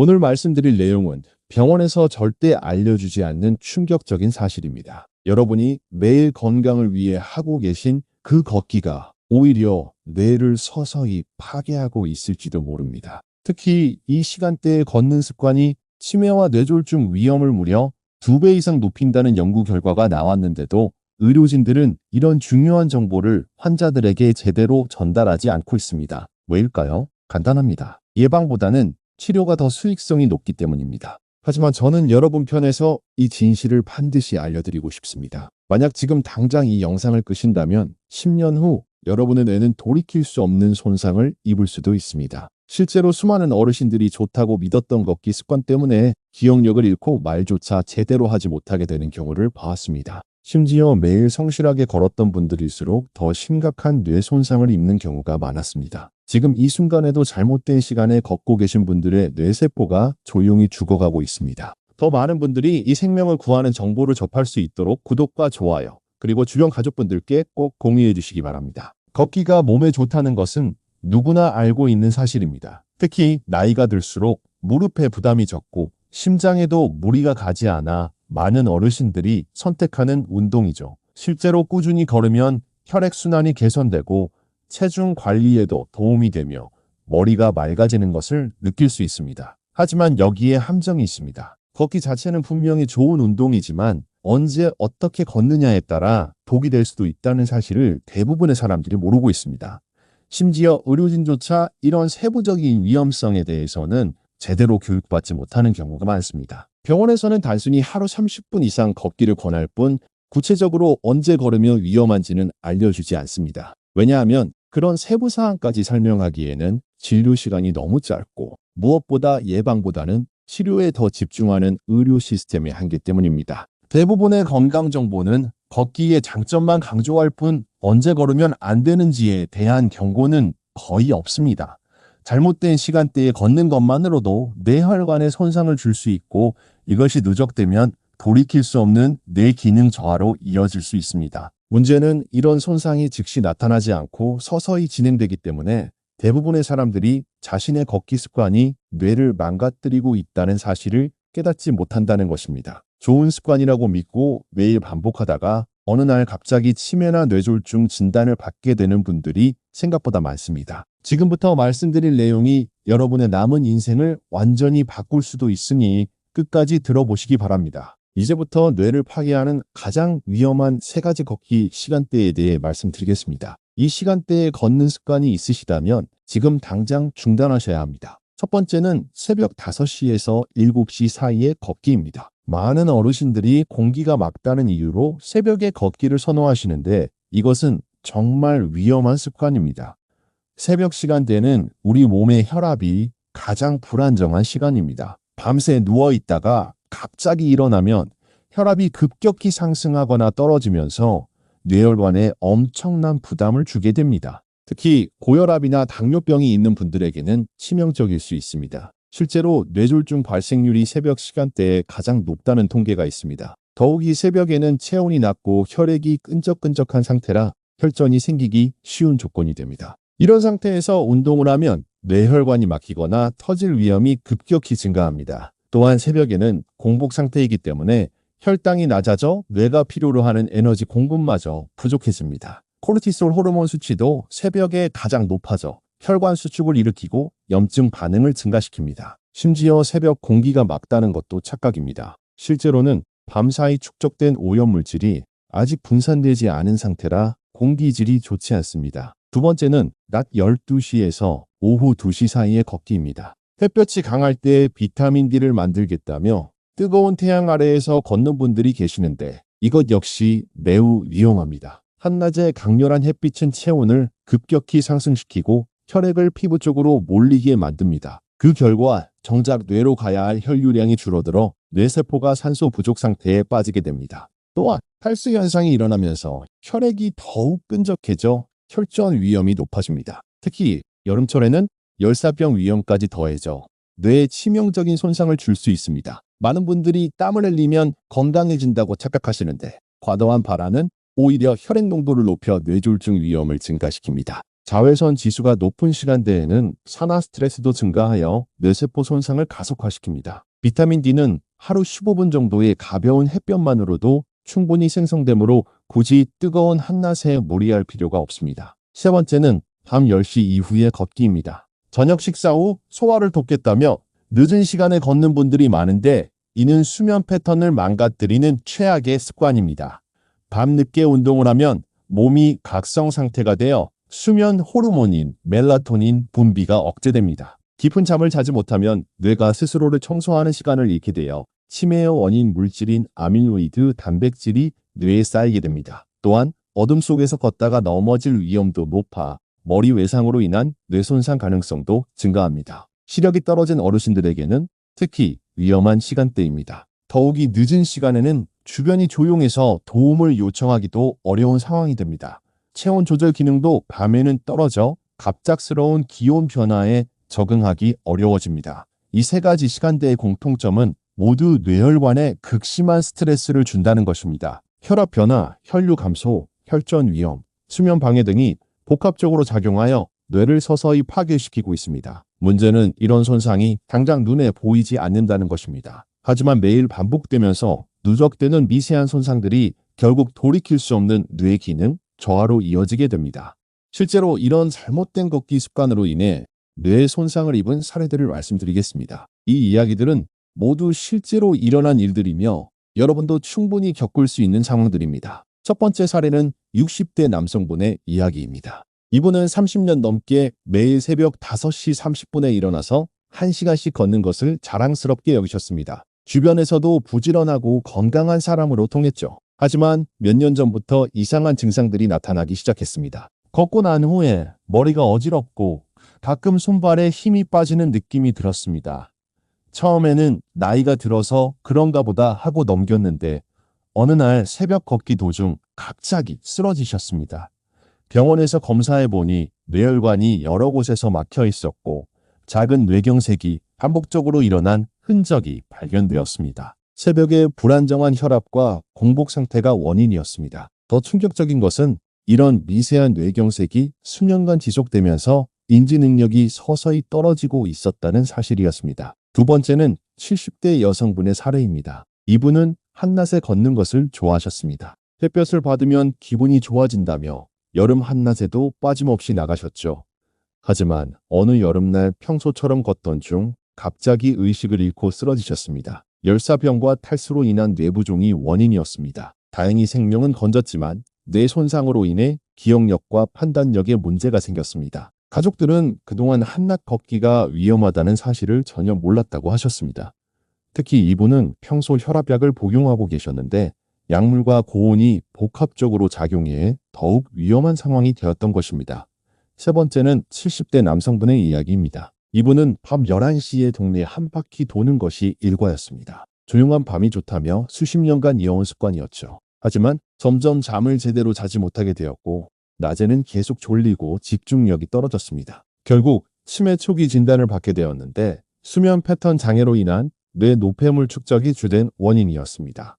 오늘 말씀드릴 내용은 병원에서 절대 알려주지 않는 충격적인 사실입니다. 여러분이 매일 건강을 위해 하고 계신 그 걷기가 오히려 뇌를 서서히 파괴하고 있을지도 모릅니다. 특히 이 시간대에 걷는 습관이 치매와 뇌졸중 위험을 무려 2배 이상 높인다는 연구 결과가 나왔는데도 의료진들은 이런 중요한 정보를 환자들에게 제대로 전달하지 않고 있습니다. 왜일까요? 간단합니다. 예방보다는 치료가 더 수익성이 높기 때문입니다. 하지만 저는 여러분 편에서 이 진실을 반드시 알려드리고 싶습니다. 만약 지금 당장 이 영상을 끄신다면 10년 후 여러분의 뇌는 돌이킬 수 없는 손상을 입을 수도 있습니다. 실제로 수많은 어르신들이 좋다고 믿었던 걷기 습관 때문에 기억력을 잃고 말조차 제대로 하지 못하게 되는 경우를 봐왔습니다. 심지어 매일 성실하게 걸었던 분들일수록 더 심각한 뇌 손상을 입는 경우가 많았습니다. 지금 이 순간에도 잘못된 시간에 걷고 계신 분들의 뇌세포가 조용히 죽어가고 있습니다. 더 많은 분들이 이 생명을 구하는 정보를 접할 수 있도록 구독과 좋아요, 그리고 주변 가족분들께 꼭 공유해 주시기 바랍니다. 걷기가 몸에 좋다는 것은 누구나 알고 있는 사실입니다. 특히 나이가 들수록 무릎에 부담이 적고 심장에도 무리가 가지 않아 많은 어르신들이 선택하는 운동이죠. 실제로 꾸준히 걸으면 혈액순환이 개선되고 체중 관리에도 도움이 되며 머리가 맑아지는 것을 느낄 수 있습니다. 하지만 여기에 함정이 있습니다. 걷기 자체는 분명히 좋은 운동이지만 언제 어떻게 걷느냐에 따라 독이 될 수도 있다는 사실을 대부분의 사람들이 모르고 있습니다. 심지어 의료진조차 이런 세부적인 위험성에 대해서는 제대로 교육받지 못하는 경우가 많습니다. 병원에서는 단순히 하루 30분 이상 걷기를 권할 뿐 구체적으로 언제 걸으면 위험한지는 알려주지 않습니다. 왜냐하면 그런 세부 사항까지 설명하기에는 진료 시간이 너무 짧고 무엇보다 예방보다는 치료에 더 집중하는 의료 시스템의 한계 때문입니다. 대부분의 건강 정보는 걷기의 장점만 강조할 뿐 언제 걸으면 안 되는지에 대한 경고는 거의 없습니다. 잘못된 시간대에 걷는 것만으로도 뇌혈관에 손상을 줄 수 있고 이것이 누적되면 돌이킬 수 없는 뇌 기능 저하로 이어질 수 있습니다. 문제는 이런 손상이 즉시 나타나지 않고 서서히 진행되기 때문에 대부분의 사람들이 자신의 걷기 습관이 뇌를 망가뜨리고 있다는 사실을 깨닫지 못한다는 것입니다. 좋은 습관이라고 믿고 매일 반복하다가 어느 날 갑자기 치매나 뇌졸중 진단을 받게 되는 분들이 생각보다 많습니다. 지금부터 말씀드릴 내용이 여러분의 남은 인생을 완전히 바꿀 수도 있으니 끝까지 들어보시기 바랍니다. 이제부터 뇌를 파괴하는 가장 위험한 3가지 걷기 시간대에 대해 말씀드리겠습니다. 이 시간대에 걷는 습관이 있으시다면 지금 당장 중단하셔야 합니다. 첫 번째는 새벽 5시에서 7시 사이의 걷기입니다. 많은 어르신들이 공기가 맑다는 이유로 새벽에 걷기를 선호하시는데 이것은 정말 위험한 습관입니다. 새벽 시간대는 우리 몸의 혈압이 가장 불안정한 시간입니다. 밤새 누워있다가 갑자기 일어나면 혈압이 급격히 상승하거나 떨어지면서 뇌혈관에 엄청난 부담을 주게 됩니다. 특히 고혈압이나 당뇨병이 있는 분들에게는 치명적일 수 있습니다. 실제로 뇌졸중 발생률이 새벽 시간대에 가장 높다는 통계가 있습니다. 더욱이 새벽에는 체온이 낮고 혈액이 끈적끈적한 상태라 혈전이 생기기 쉬운 조건이 됩니다. 이런 상태에서 운동을 하면 뇌혈관이 막히거나 터질 위험이 급격히 증가합니다. 또한 새벽에는 공복 상태이기 때문에 혈당이 낮아져 뇌가 필요로 하는 에너지 공급마저 부족해집니다. 코르티솔 호르몬 수치도 새벽에 가장 높아져 혈관 수축을 일으키고 염증 반응을 증가시킵니다. 심지어 새벽 공기가 맑다는 것도 착각입니다. 실제로는 밤사이 축적된 오염물질이 아직 분산되지 않은 상태라 공기질이 좋지 않습니다. 두 번째는 낮 12시에서 오후 2시 사이의 걷기입니다. 햇볕이 강할 때 비타민 D를 만들겠다며 뜨거운 태양 아래에서 걷는 분들이 계시는데 이것 역시 매우 위험합니다. 한낮에 강렬한 햇빛은 체온을 급격히 상승시키고 혈액을 피부 쪽으로 몰리게 만듭니다. 그 결과 정작 뇌로 가야 할 혈류량이 줄어들어 뇌세포가 산소 부족 상태에 빠지게 됩니다. 또한 탈수 현상이 일어나면서 혈액이 더욱 끈적해져 혈전 위험이 높아집니다. 특히 여름철에는 열사병 위험까지 더해져 뇌에 치명적인 손상을 줄 수 있습니다. 많은 분들이 땀을 흘리면 건강해진다고 착각하시는데 과도한 발화는 오히려 혈액 농도를 높여 뇌졸중 위험을 증가시킵니다. 자외선 지수가 높은 시간대에는 산화 스트레스도 증가하여 뇌세포 손상을 가속화시킵니다. 비타민 D는 하루 15분 정도의 가벼운 햇볕만으로도 충분히 생성되므로 굳이 뜨거운 한낮에 무리할 필요가 없습니다. 세 번째는 밤 10시 이후의 걷기입니다. 저녁 식사 후 소화를 돕겠다며 늦은 시간에 걷는 분들이 많은데 이는 수면 패턴을 망가뜨리는 최악의 습관입니다. 밤늦게 운동을 하면 몸이 각성 상태가 되어 수면 호르몬인 멜라토닌 분비가 억제됩니다. 깊은 잠을 자지 못하면 뇌가 스스로를 청소하는 시간을 잃게 되어 치매의 원인 물질인 아밀로이드 단백질이 뇌에 쌓이게 됩니다. 또한 어둠 속에서 걷다가 넘어질 위험도 높아 머리 외상으로 인한 뇌 손상 가능성도 증가합니다. 시력이 떨어진 어르신들에게는 특히 위험한 시간대입니다. 더욱이 늦은 시간에는 주변이 조용해서 도움을 요청하기도 어려운 상황이 됩니다. 체온 조절 기능도 밤에는 떨어져 갑작스러운 기온 변화에 적응하기 어려워집니다. 이 세 가지 시간대의 공통점은 모두 뇌혈관에 극심한 스트레스를 준다는 것입니다. 혈압 변화, 혈류 감소, 혈전 위험, 수면 방해 등이 복합적으로 작용하여 뇌를 서서히 파괴시키고 있습니다. 문제는 이런 손상이 당장 눈에 보이지 않는다는 것입니다. 하지만 매일 반복되면서 누적되는 미세한 손상들이 결국 돌이킬 수 없는 뇌 기능 저하로 이어지게 됩니다. 실제로 이런 잘못된 걷기 습관으로 인해 뇌 손상을 입은 사례들을 말씀드리겠습니다. 이 이야기들은 모두 실제로 일어난 일들이며 여러분도 충분히 겪을 수 있는 상황들입니다. 첫 번째 사례는 60대 남성분의 이야기입니다. 이분은 30년 넘게 매일 새벽 5시 30분에 일어나서 1시간씩 걷는 것을 자랑스럽게 여기셨습니다. 주변에서도 부지런하고 건강한 사람으로 통했죠. 하지만 몇 년 전부터 이상한 증상들이 나타나기 시작했습니다. 걷고 난 후에 머리가 어지럽고 가끔 손발에 힘이 빠지는 느낌이 들었습니다. 처음에는 나이가 들어서 그런가 보다 하고 넘겼는데 어느 날 새벽 걷기 도중 갑자기 쓰러지셨습니다. 병원에서 검사해 보니 뇌혈관이 여러 곳에서 막혀 있었고 작은 뇌경색이 반복적으로 일어난 흔적이 발견되었습니다. 새벽에 불안정한 혈압과 공복 상태가 원인이었습니다. 더 충격적인 것은 이런 미세한 뇌경색이 수년간 지속되면서 인지 능력이 서서히 떨어지고 있었다는 사실이었습니다. 두 번째는 70대 여성분의 사례입니다. 이분은 한낮에 걷는 것을 좋아하셨습니다. 햇볕을 받으면 기분이 좋아진다며 여름 한낮에도 빠짐없이 나가셨죠. 하지만 어느 여름날 평소처럼 걷던 중 갑자기 의식을 잃고 쓰러지셨습니다. 열사병과 탈수로 인한 뇌부종이 원인이었습니다. 다행히 생명은 건졌지만 뇌 손상으로 인해 기억력과 판단력에 문제가 생겼습니다. 가족들은 그동안 한낮 걷기가 위험하다는 사실을 전혀 몰랐다고 하셨습니다. 특히 이분은 평소 혈압약을 복용하고 계셨는데 약물과 고온이 복합적으로 작용해 더욱 위험한 상황이 되었던 것입니다. 세 번째는 70대 남성분의 이야기입니다. 이분은 밤 11시에 동네 한 바퀴 도는 것이 일과였습니다. 조용한 밤이 좋다며 수십 년간 이어온 습관이었죠. 하지만 점점 잠을 제대로 자지 못하게 되었고 낮에는 계속 졸리고 집중력이 떨어졌습니다. 결국 치매 초기 진단을 받게 되었는데 수면 패턴 장애로 인한 뇌 노폐물 축적이 주된 원인이었습니다.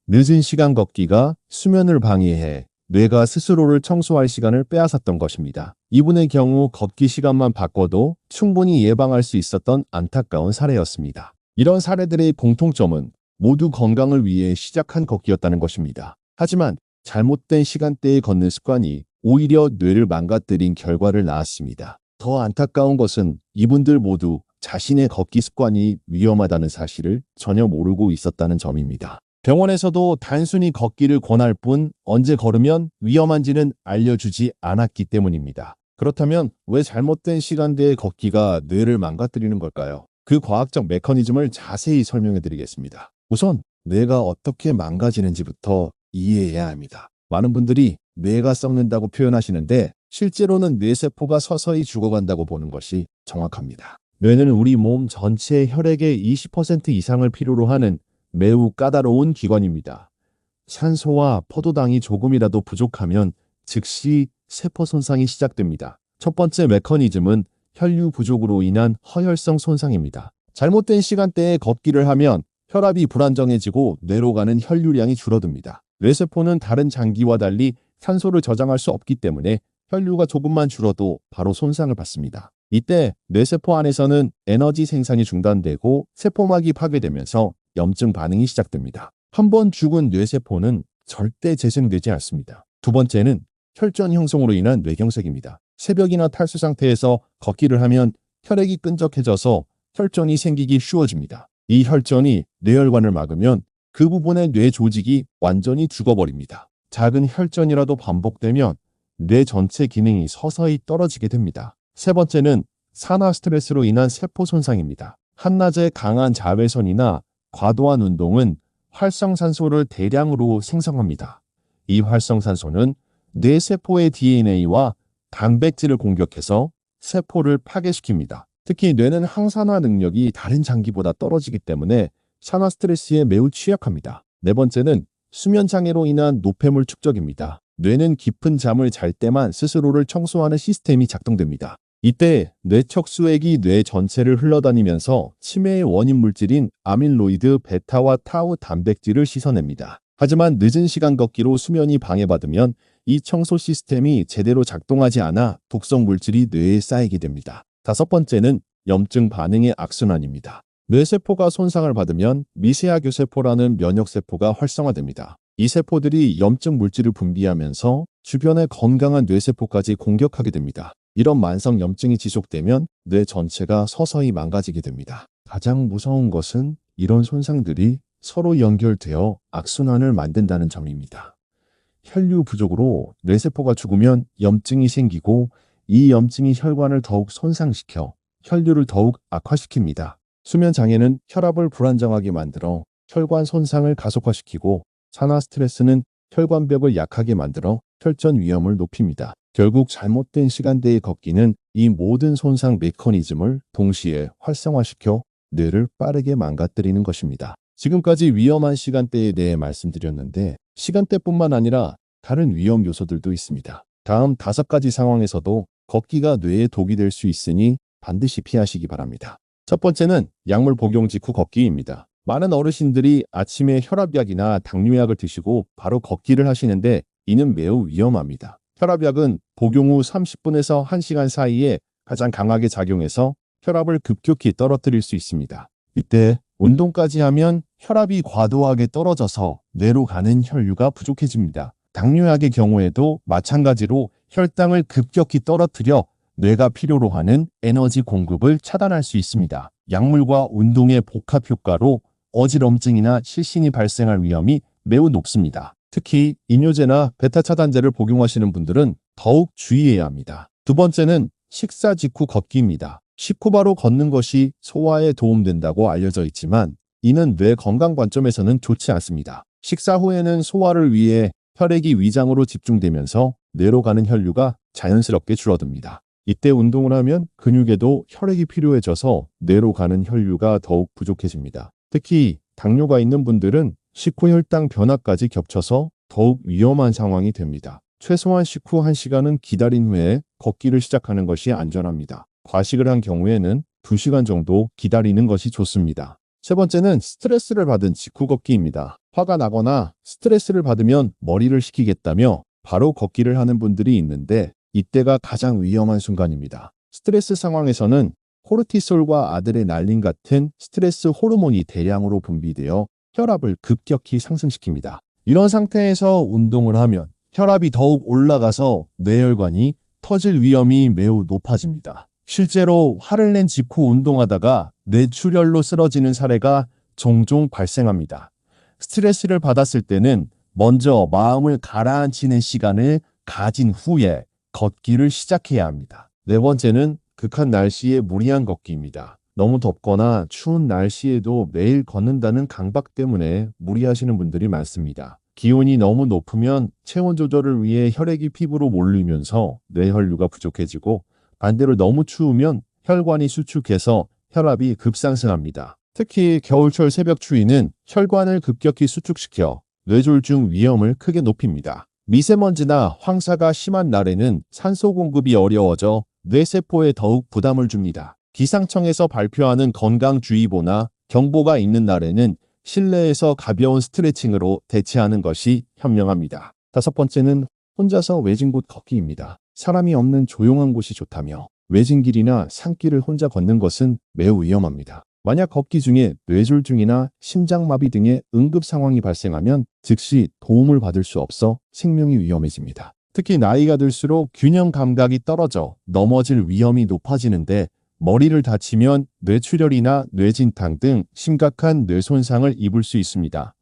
늦은 시간 걷기가 수면을 방해해 뇌가 스스로를 청소할 시간을 빼앗았던 것입니다. 이분의 경우 걷기 시간만 바꿔도 충분히 예방할 수 있었던 안타까운 사례였습니다. 이런 사례들의 공통점은 모두 건강을 위해 시작한 걷기였다는 것입니다. 하지만 잘못된 시간대에 걷는 습관이 오히려 뇌를 망가뜨린 결과를 낳았습니다. 더 안타까운 것은 이분들 모두 자신의 걷기 습관이 위험하다는 사실을 전혀 모르고 있었다는 점입니다. 병원에서도 단순히 걷기를 권할 뿐 언제 걸으면 위험한지는 알려주지 않았기 때문입니다. 그렇다면 왜 잘못된 시간대에 걷기가 뇌를 망가뜨리는 걸까요? 그 과학적 메커니즘을 자세히 설명해 드리겠습니다. 우선 뇌가 어떻게 망가지는지부터 이해해야 합니다. 많은 분들이 뇌가 썩는다고 표현하시는데 실제로는 뇌세포가 서서히 죽어간다고 보는 것이 정확합니다. 뇌는 우리 몸 전체 혈액의 20% 이상을 필요로 하는 매우 까다로운 기관입니다. 산소와 포도당이 조금이라도 부족하면 즉시 세포 손상이 시작됩니다. 첫 번째 메커니즘은 혈류 부족으로 인한 허혈성 손상입니다. 잘못된 시간대에 걷기를 하면 혈압이 불안정해지고 뇌로 가는 혈류량이 줄어듭니다. 뇌세포는 다른 장기와 달리 산소를 저장할 수 없기 때문에 혈류가 조금만 줄어도 바로 손상을 받습니다. 이때 뇌세포 안에서는 에너지 생산이 중단되고 세포막이 파괴되면서 염증 반응이 시작됩니다. 한 번 죽은 뇌세포는 절대 재생되지 않습니다. 두 번째는 혈전 형성으로 인한 뇌경색입니다. 새벽이나 탈수 상태에서 걷기를 하면 혈액이 끈적해져서 혈전이 생기기 쉬워집니다. 이 혈전이 뇌혈관을 막으면 그 부분의 뇌 조직이 완전히 죽어버립니다. 작은 혈전이라도 반복되면 뇌 전체 기능이 서서히 떨어지게 됩니다. 세 번째는 산화 스트레스로 인한 세포 손상입니다. 한낮에 강한 자외선이나 과도한 운동은 활성산소를 대량으로 생성합니다. 이 활성산소는 뇌세포의 DNA와 단백질을 공격해서 세포를 파괴시킵니다. 특히 뇌는 항산화 능력이 다른 장기보다 떨어지기 때문에 산화 스트레스에 매우 취약합니다. 네 번째는 수면 장애로 인한 노폐물 축적입니다. 뇌는 깊은 잠을 잘 때만 스스로를 청소하는 시스템이 작동됩니다. 이때 뇌척수액이 뇌 전체를 흘러다니면서 치매의 원인 물질인 아밀로이드 베타와 타우 단백질을 씻어냅니다. 하지만 늦은 시간 걷기로 수면이 방해받으면 이 청소 시스템이 제대로 작동하지 않아 독성 물질이 뇌에 쌓이게 됩니다. 다섯 번째는 염증 반응의 악순환입니다. 뇌세포가 손상을 받으면 미세하교세포라는 면역세포가 활성화됩니다. 이 세포들이 염증 물질을 분비하면서 주변의 건강한 뇌세포까지 공격하게 됩니다. 이런 만성 염증이 지속되면 뇌 전체가 서서히 망가지게 됩니다. 가장 무서운 것은 이런 손상들이 서로 연결되어 악순환을 만든다는 점입니다. 혈류 부족으로 뇌세포가 죽으면 염증이 생기고 이 염증이 혈관을 더욱 손상시켜 혈류를 더욱 악화시킵니다. 수면 장애는 혈압을 불안정하게 만들어 혈관 손상을 가속화시키고 산화 스트레스는 혈관벽을 약하게 만들어 혈전 위험을 높입니다. 결국 잘못된 시간대의 걷기는 이 모든 손상 메커니즘을 동시에 활성화시켜 뇌를 빠르게 망가뜨리는 것입니다. 지금까지 위험한 시간대에 대해 말씀드렸는데 시간대뿐만 아니라 다른 위험 요소들도 있습니다. 다음 5가지 상황에서도 걷기가 뇌에 독이 될 수 있으니 반드시 피하시기 바랍니다. 첫 번째는 약물 복용 직후 걷기입니다. 많은 어르신들이 아침에 혈압약이나 당뇨약을 드시고 바로 걷기를 하시는데 이는 매우 위험합니다. 혈압약은 복용 후 30분에서 1시간 사이에 가장 강하게 작용해서 혈압을 급격히 떨어뜨릴 수 있습니다. 이때 운동까지 하면 혈압이 과도하게 떨어져서 뇌로 가는 혈류가 부족해집니다. 당뇨약의 경우에도 마찬가지로 혈당을 급격히 떨어뜨려 뇌가 필요로 하는 에너지 공급을 차단할 수 있습니다. 약물과 운동의 복합 효과로 어지럼증이나 실신이 발생할 위험이 매우 높습니다. 특히 이뇨제나 베타 차단제를 복용하시는 분들은 더욱 주의해야 합니다. 두 번째는 식사 직후 걷기입니다. 식후 바로 걷는 것이 소화에 도움된다고 알려져 있지만 이는 뇌 건강 관점에서는 좋지 않습니다. 식사 후에는 소화를 위해 혈액이 위장으로 집중되면서 뇌로 가는 혈류가 자연스럽게 줄어듭니다. 이때 운동을 하면 근육에도 혈액이 필요해져서 뇌로 가는 혈류가 더욱 부족해집니다. 특히 당뇨가 있는 분들은 식후 혈당 변화까지 겹쳐서 더욱 위험한 상황이 됩니다. 최소한 식후 1시간은 기다린 후에 걷기를 시작하는 것이 안전합니다. 과식을 한 경우에는 2시간 정도 기다리는 것이 좋습니다. 세 번째는 스트레스를 받은 직후 걷기입니다. 화가 나거나 스트레스를 받으면 머리를 식히겠다며 바로 걷기를 하는 분들이 있는데 이때가 가장 위험한 순간입니다. 스트레스 상황에서는 코르티솔과 아드레날린 같은 스트레스 호르몬이 대량으로 분비되어 혈압을 급격히 상승시킵니다. 이런 상태에서 운동을 하면 혈압이 더욱 올라가서 뇌혈관이 터질 위험이 매우 높아집니다. 실제로 화를 낸 직후 운동하다가 뇌출혈로 쓰러지는 사례가 종종 발생합니다. 스트레스를 받았을 때는 먼저 마음을 가라앉히는 시간을 가진 후에 걷기를 시작해야 합니다. 네 번째는 극한 날씨에 무리한 걷기입니다. 너무 덥거나 추운 날씨에도 매일 걷는다는 강박 때문에 무리하시는 분들이 많습니다. 기온이 너무 높으면 체온 조절을 위해 혈액이 피부로 몰리면서 뇌혈류가 부족해지고 반대로 너무 추우면 혈관이 수축해서 혈압이 급상승합니다. 특히 겨울철 새벽 추위는 혈관을 급격히 수축시켜 뇌졸중 위험을 크게 높입니다. 미세먼지나 황사가 심한 날에는 산소 공급이 어려워져 뇌세포에 더욱 부담을 줍니다. 기상청에서 발표하는 건강주의보나 경보가 있는 날에는 실내에서 가벼운 스트레칭으로 대체하는 것이 현명합니다. 다섯 번째는 혼자서 외진 곳 걷기입니다. 사람이 없는 조용한 곳이 좋다며 외진길이나 산길을 혼자 걷는 것은 매우 위험합니다. 만약 걷기 중에 뇌졸중이나 심장마비 등의 응급 상황이 발생하면 즉시 도움을 받을 수 없어 생명이 위험해집니다. 특히 나이가 들수록 균형 감각이 떨어져 넘어질 위험이 높아지는데 머리를 다치면 뇌출혈이나 뇌진탕 등 심각한 뇌 손상을 입을 수 있습니다.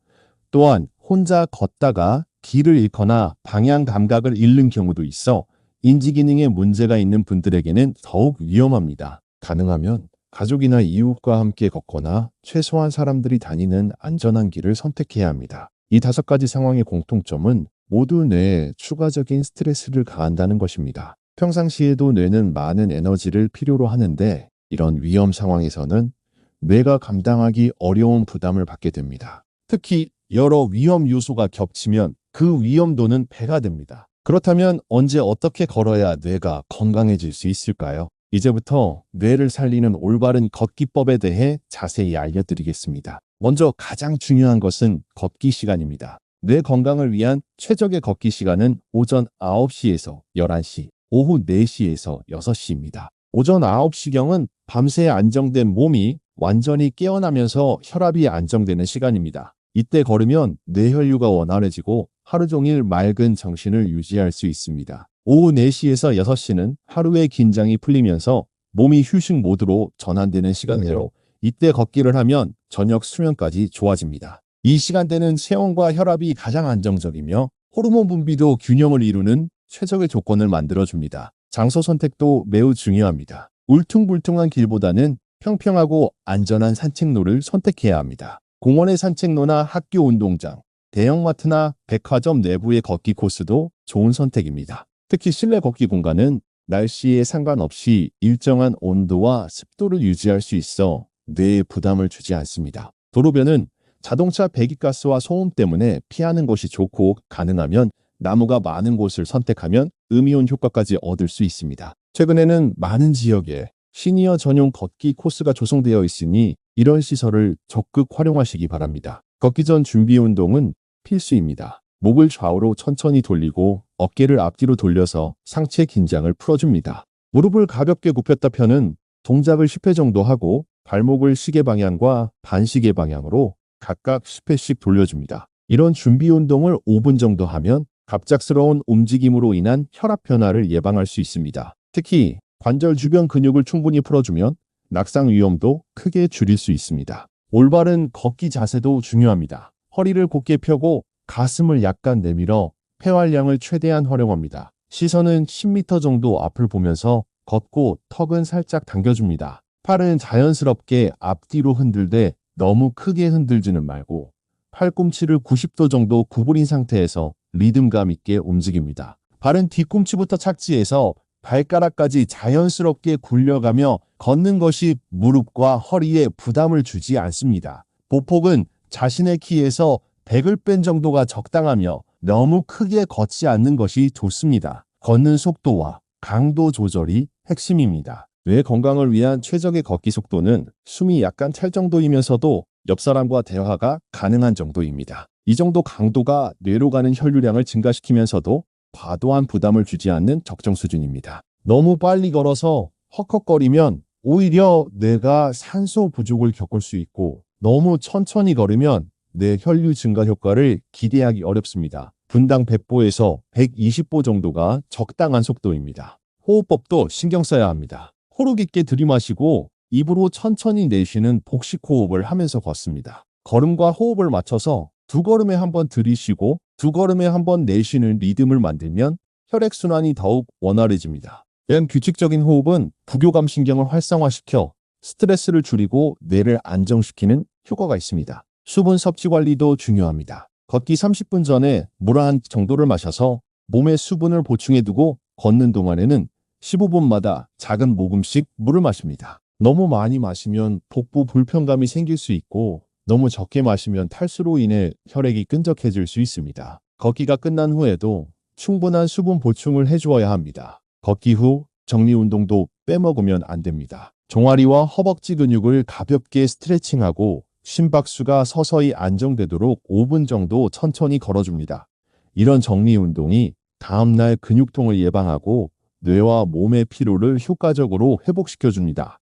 또한 혼자 걷다가 길을 잃거나 방향 감각을 잃는 경우도 있어 인지 기능에 문제가 있는 분들에게는 더욱 위험합니다. 가능하면 가족이나 이웃과 함께 걷거나 최소한 사람들이 다니는 안전한 길을 선택해야 합니다. 이 5가지 상황의 공통점은 모두 뇌에 추가적인 스트레스를 가한다는 것입니다. 평상시에도 뇌는 많은 에너지를 필요로 하는데 이런 위험 상황에서는 뇌가 감당하기 어려운 부담을 받게 됩니다. 특히 여러 위험 요소가 겹치면 그 위험도는 배가 됩니다. 그렇다면 언제 어떻게 걸어야 뇌가 건강해질 수 있을까요? 이제부터 뇌를 살리는 올바른 걷기법에 대해 자세히 알려드리겠습니다. 먼저 가장 중요한 것은 걷기 시간입니다. 뇌 건강을 위한 최적의 걷기 시간은 오전 9시에서 11시, 오후 4시에서 6시입니다. 오전 9시경은 밤새 안정된 몸이 완전히 깨어나면서 혈압이 안정되는 시간입니다. 이때 걸으면 뇌혈류가 원활해지고 하루 종일 맑은 정신을 유지할 수 있습니다. 오후 4시에서 6시는 하루의 긴장이 풀리면서 몸이 휴식 모드로 전환되는 시간이에요. 이때 걷기를 하면 저녁 수면까지 좋아집니다. 이 시간대는 체온과 혈압이 가장 안정적이며 호르몬 분비도 균형을 이루는 최적의 조건을 만들어줍니다. 장소 선택도 매우 중요합니다. 울퉁불퉁한 길보다는 평평하고 안전한 산책로를 선택해야 합니다. 공원의 산책로나 학교 운동장, 대형마트나 백화점 내부의 걷기 코스도 좋은 선택입니다. 특히 실내 걷기 공간은 날씨에 상관없이 일정한 온도와 습도를 유지할 수 있어 뇌에 부담을 주지 않습니다. 도로변은 자동차 배기가스와 소음 때문에 피하는 것이 좋고 가능하면 나무가 많은 곳을 선택하면 음이온 효과까지 얻을 수 있습니다. 최근에는 많은 지역에 시니어 전용 걷기 코스가 조성되어 있으니 이런 시설을 적극 활용하시기 바랍니다. 걷기 전 준비 운동은 필수입니다. 목을 좌우로 천천히 돌리고 어깨를 앞뒤로 돌려서 상체 긴장을 풀어줍니다. 무릎을 가볍게 굽혔다 펴는 동작을 10회 정도 하고 발목을 시계 방향과 반시계 방향으로 각각 10회씩 돌려줍니다. 이런 준비 운동을 5분 정도 하면 갑작스러운 움직임으로 인한 혈압 변화를 예방할 수 있습니다. 특히 관절 주변 근육을 충분히 풀어주면 낙상 위험도 크게 줄일 수 있습니다. 올바른 걷기 자세도 중요합니다. 허리를 곧게 펴고 가슴을 약간 내밀어 폐활량을 최대한 활용합니다. 시선은 10m 정도 앞을 보면서 걷고 턱은 살짝 당겨줍니다. 팔은 자연스럽게 앞뒤로 흔들되 너무 크게 흔들지는 말고 팔꿈치를 90도 정도 구부린 상태에서 리듬감 있게 움직입니다. 발은 뒤꿈치부터 착지해서 발가락까지 자연스럽게 굴려가며 걷는 것이 무릎과 허리에 부담을 주지 않습니다. 보폭은 자신의 키에서 100을 뺀 정도가 적당하며 너무 크게 걷지 않는 것이 좋습니다. 걷는 속도와 강도 조절이 핵심입니다. 뇌 건강을 위한 최적의 걷기 속도는 숨이 약간 찰 정도이면서도 옆 사람과 대화가 가능한 정도입니다. 이 정도 강도가 뇌로 가는 혈류량을 증가시키면서도 과도한 부담을 주지 않는 적정 수준입니다. 너무 빨리 걸어서 헉헉거리면 오히려 뇌가 산소 부족을 겪을 수 있고 너무 천천히 걸으면 뇌 혈류 증가 효과를 기대하기 어렵습니다. 분당 100보에서 120보 정도가 적당한 속도입니다. 호흡법도 신경 써야 합니다. 코로 깊게 들이마시고 입으로 천천히 내쉬는 복식 호흡을 하면서 걷습니다. 걸음과 호흡을 맞춰서 2걸음에 한 번 들이쉬고 2걸음에 한 번 내쉬는 리듬을 만들면 혈액순환이 더욱 원활해집니다. 이런 규칙적인 호흡은 부교감 신경을 활성화시켜 스트레스를 줄이고 뇌를 안정시키는 효과가 있습니다. 수분 섭취 관리도 중요합니다. 걷기 30분 전에 물 한 정도를 마셔서 몸에 수분을 보충해두고 걷는 동안에는 15분마다 작은 모금씩 물을 마십니다. 너무 많이 마시면 복부 불편감이 생길 수 있고 너무 적게 마시면 탈수로 인해 혈액이 끈적해질 수 있습니다. 걷기가 끝난 후에도 충분한 수분 보충을 해주어야 합니다. 걷기 후 정리 운동도 빼먹으면 안 됩니다. 종아리와 허벅지 근육을 가볍게 스트레칭하고 심박수가 서서히 안정되도록 5분 정도 천천히 걸어줍니다. 이런 정리 운동이 다음날 근육통을 예방하고 뇌와 몸의 피로를 효과적으로 회복시켜줍니다.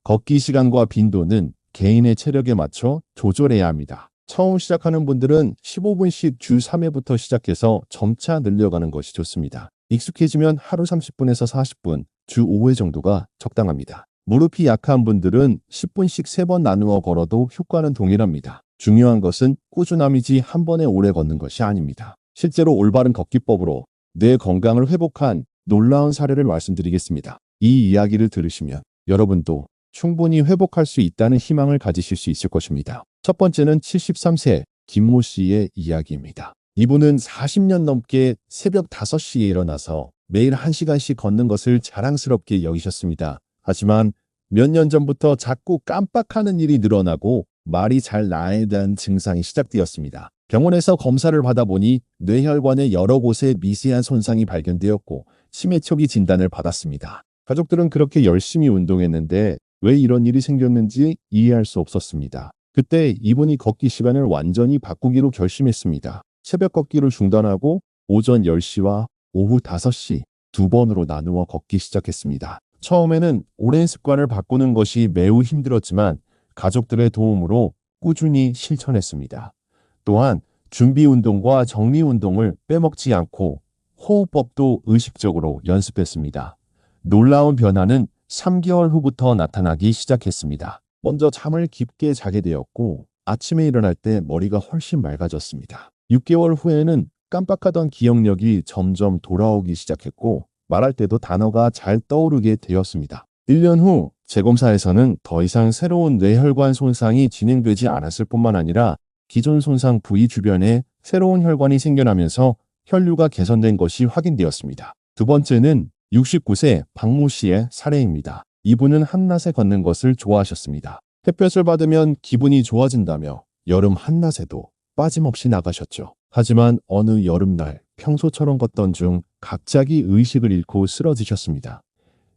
걷기 시간과 빈도는 개인의 체력에 맞춰 조절해야 합니다. 처음 시작하는 분들은 15분씩 주 3회부터 시작해서 점차 늘려가는 것이 좋습니다. 익숙해지면 하루 30분에서 40분, 주 5회 정도가 적당합니다. 무릎이 약한 분들은 10분씩 3번 나누어 걸어도 효과는 동일합니다. 중요한 것은 꾸준함이지 한 번에 오래 걷는 것이 아닙니다. 실제로 올바른 걷기법으로 뇌 건강을 회복한 놀라운 사례를 말씀드리겠습니다. 이 이야기를 들으시면 여러분도 충분히 회복할 수 있다는 희망을 가지실 수 있을 것입니다. 첫 번째는 73세 김모 씨의 이야기입니다. 이분은 40년 넘게 새벽 5시에 일어나서 매일 1시간씩 걷는 것을 자랑스럽게 여기셨습니다. 하지만 몇 년 전부터 자꾸 깜빡하는 일이 늘어나고 말이 잘 나에 대한 증상이 시작되었습니다. 병원에서 검사를 받아보니 뇌혈관의 여러 곳에 미세한 손상이 발견되었고 치매초기 진단을 받았습니다. 가족들은 그렇게 열심히 운동했는데 왜 이런 일이 생겼는지 이해할 수 없었습니다. 그때 이분이 걷기 시간을 완전히 바꾸기로 결심했습니다. 새벽 걷기를 중단하고 오전 10시와 오후 5시 2번으로 나누어 걷기 시작했습니다. 처음에는 오랜 습관을 바꾸는 것이 매우 힘들었지만 가족들의 도움으로 꾸준히 실천했습니다. 또한 준비 운동과 정리 운동을 빼먹지 않고 호흡법도 의식적으로 연습했습니다. 놀라운 변화는 3개월 후부터 나타나기 시작했습니다. 먼저 잠을 깊게 자게 되었고 아침에 일어날 때 머리가 훨씬 맑아졌습니다. 6개월 후에는 깜빡하던 기억력이 점점 돌아오기 시작했고 말할 때도 단어가 잘 떠오르게 되었습니다. 1년 후 재검사에서는 더 이상 새로운 뇌혈관 손상이 진행되지 않았을 뿐만 아니라 기존 손상 부위 주변에 새로운 혈관이 생겨나면서 혈류가 개선된 것이 확인되었습니다. 두 번째는 69세 박모 씨의 사례입니다. 이분은 한낮에 걷는 것을 좋아하셨습니다. 햇볕을 받으면 기분이 좋아진다며 여름 한낮에도 빠짐없이 나가셨죠. 하지만 어느 여름날 평소처럼 걷던 중 갑자기 의식을 잃고 쓰러지셨습니다.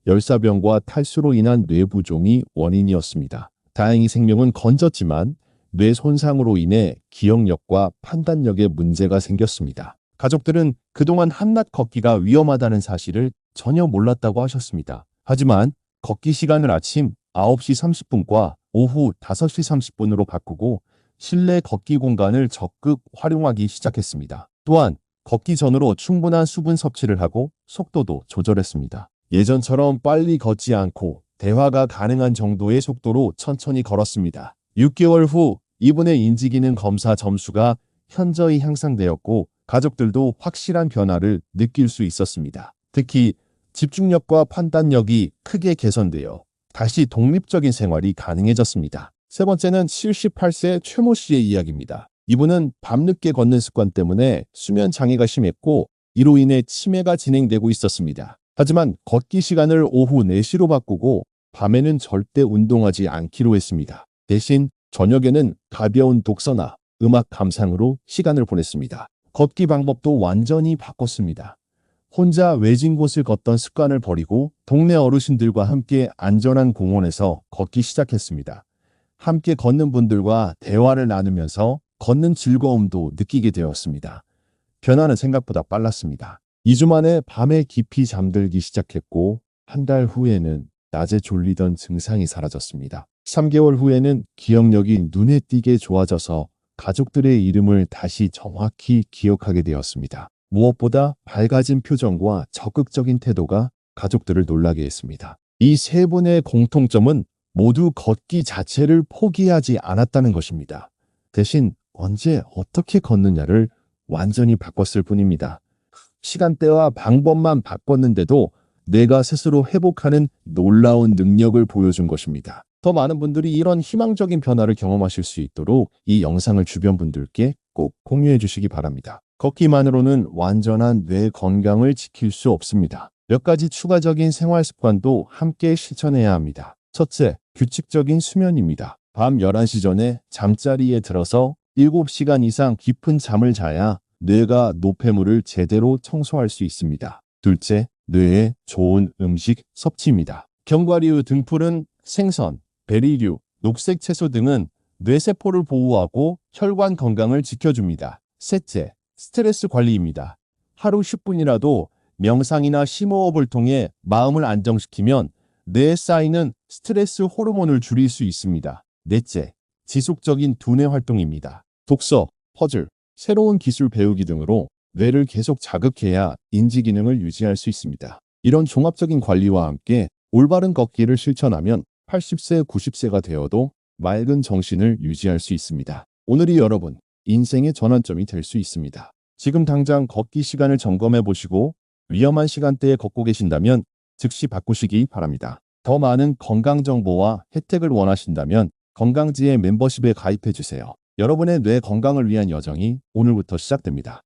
열사병과 탈수로 인한 뇌부종이 원인이었습니다. 다행히 생명은 건졌지만 뇌 손상으로 인해 기억력과 판단력에 문제가 생겼습니다. 가족들은 그동안 한낮 걷기가 위험하다는 사실을 전혀 몰랐다고 하셨습니다. 하지만 걷기 시간을 아침 9시 30분과 오후 5시 30분으로 바꾸고 실내 걷기 공간을 적극 활용하기 시작했습니다. 또한 걷기 전으로 충분한 수분 섭취를 하고 속도도 조절했습니다. 예전처럼 빨리 걷지 않고 대화가 가능한 정도의 속도로 천천히 걸었습니다. 6개월 후 이분의 인지기능 검사 점수가 현저히 향상되었고 가족들도 확실한 변화를 느낄 수 있었습니다. 특히 집중력과 판단력이 크게 개선되어 다시 독립적인 생활이 가능해졌습니다. 세 번째는 78세 최모 씨의 이야기입니다. 이분은 밤늦게 걷는 습관 때문에 수면 장애가 심했고 이로 인해 치매가 진행되고 있었습니다. 하지만 걷기 시간을 오후 4시로 바꾸고 밤에는 절대 운동하지 않기로 했습니다. 대신 저녁에는 가벼운 독서나 음악 감상으로 시간을 보냈습니다. 걷기 방법도 완전히 바꿨습니다. 혼자 외진 곳을 걷던 습관을 버리고 동네 어르신들과 함께 안전한 공원에서 걷기 시작했습니다. 함께 걷는 분들과 대화를 나누면서 걷는 즐거움도 느끼게 되었습니다. 변화는 생각보다 빨랐습니다. 2주 만에 밤에 깊이 잠들기 시작했고 한 달 후에는 낮에 졸리던 증상이 사라졌습니다. 3개월 후에는 기억력이 눈에 띄게 좋아져서 가족들의 이름을 다시 정확히 기억하게 되었습니다. 무엇보다 밝아진 표정과 적극적인 태도가 가족들을 놀라게 했습니다. 이 세 분의 공통점은 모두 걷기 자체를 포기하지 않았다는 것입니다. 대신 언제 어떻게 걷느냐를 완전히 바꿨을 뿐입니다. 시간대와 방법만 바꿨는데도 뇌가 스스로 회복하는 놀라운 능력을 보여준 것입니다. 더 많은 분들이 이런 희망적인 변화를 경험하실 수 있도록 이 영상을 주변 분들께 꼭 공유해 주시기 바랍니다. 걷기만으로는 완전한 뇌 건강을 지킬 수 없습니다. 몇 가지 추가적인 생활 습관도 함께 실천해야 합니다. 첫째, 규칙적인 수면입니다. 밤 11시 전에 잠자리에 들어서 7시간 이상 깊은 잠을 자야 뇌가 노폐물을 제대로 청소할 수 있습니다. 둘째, 뇌에 좋은 음식 섭취입니다. 견과류, 등푸른, 생선, 베리류, 녹색 채소 등은 뇌세포를 보호하고 혈관 건강을 지켜줍니다. 셋째, 스트레스 관리입니다. 하루 10분이라도 명상이나 심호흡을 통해 마음을 안정시키면 뇌에 쌓이는 스트레스 호르몬을 줄일 수 있습니다. 넷째, 지속적인 두뇌 활동입니다. 독서, 퍼즐, 새로운 기술 배우기 등으로 뇌를 계속 자극해야 인지 기능을 유지할 수 있습니다. 이런 종합적인 관리와 함께 올바른 걷기를 실천하면 80세, 90세가 되어도 맑은 정신을 유지할 수 있습니다. 오늘이 여러분 인생의 전환점이 될 수 있습니다. 지금 당장 걷기 시간을 점검해 보시고 위험한 시간대에 걷고 계신다면 즉시 바꾸시기 바랍니다. 더 많은 건강 정보와 혜택을 원하신다면 건강지의 멤버십에 가입해 주세요. 여러분의 뇌 건강을 위한 여정이 오늘부터 시작됩니다.